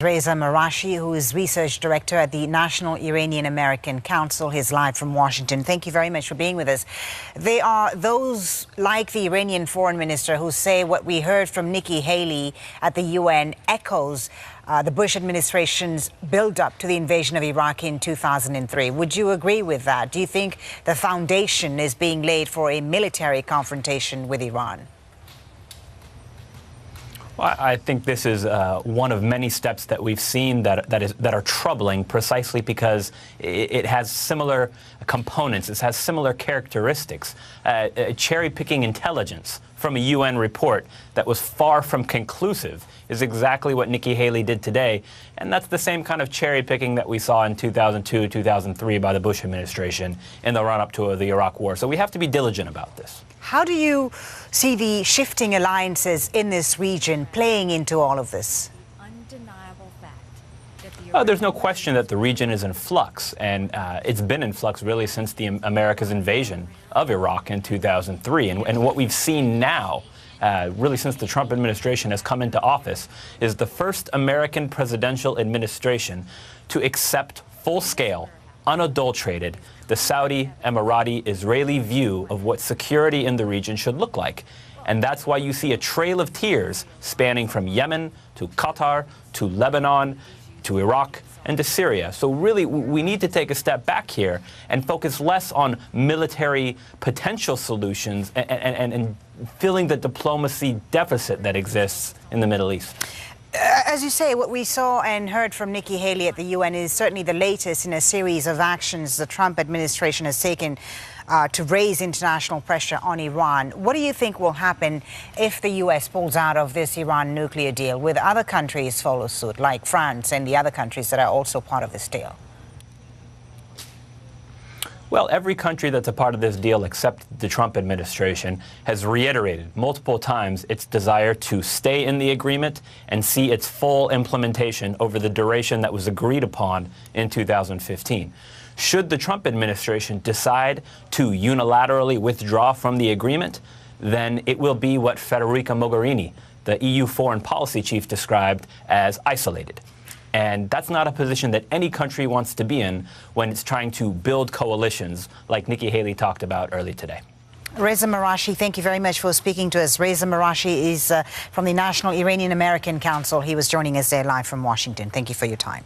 Reza Marashi, who is research director at the National Iranian American Council. He's live from Washington. Thank you very much for being with us. They are those like the Iranian foreign minister who say what we heard from Nikki Haley at the UN echoes the Bush administration's build-up to the invasion of Iraq in 2003. Would you agree with that? Do you think the foundation is being laid for a military confrontation with Iran? Well, I think this is one of many steps that we've seen that are troubling, precisely because it has similar components. It has similar characteristics. Cherry-picking intelligence from a UN report that was far from conclusive is exactly what Nikki Haley did today, and that's the same kind of cherry-picking that we saw in 2002, 2003 by the Bush administration in the run-up to the Iraq war. So we have to be diligent about this. How do you see the shifting alliances in this region playing into all of this? There's no question that the region is in flux, and it's been in flux really since the America's invasion of Iraq in 2003. And what we've seen now, really since the Trump administration has come into office, is the first American presidential administration to accept full-scale, unadulterated, the Saudi, Emirati, Israeli view of what security in the region should look like. And that's why you see a trail of tears spanning from Yemen to Qatar to Lebanon to Iraq and to Syria. So really, we need to take a step back here and focus less on military potential solutions and filling the diplomacy deficit that exists in the Middle East. As you say, what we saw and heard from Nikki Haley at the UN is certainly the latest in a series of actions the Trump administration has taken to raise international pressure on Iran. What do you think will happen if the U.S. pulls out of this Iran nuclear deal? Will other countries follow suit, like France and the other countries that are also part of this deal? Well, every country that's a part of this deal except the Trump administration has reiterated multiple times its desire to stay in the agreement and see its full implementation over the duration that was agreed upon in 2015. Should the Trump administration decide to unilaterally withdraw from the agreement, then it will be what Federica Mogherini, the EU foreign policy chief, described as isolated. And that's not a position that any country wants to be in when it's trying to build coalitions like Nikki Haley talked about early today. Reza Marashi, thank you very much for speaking to us. Reza Marashi is from the National Iranian American Council. He was joining us there live from Washington. Thank you for your time.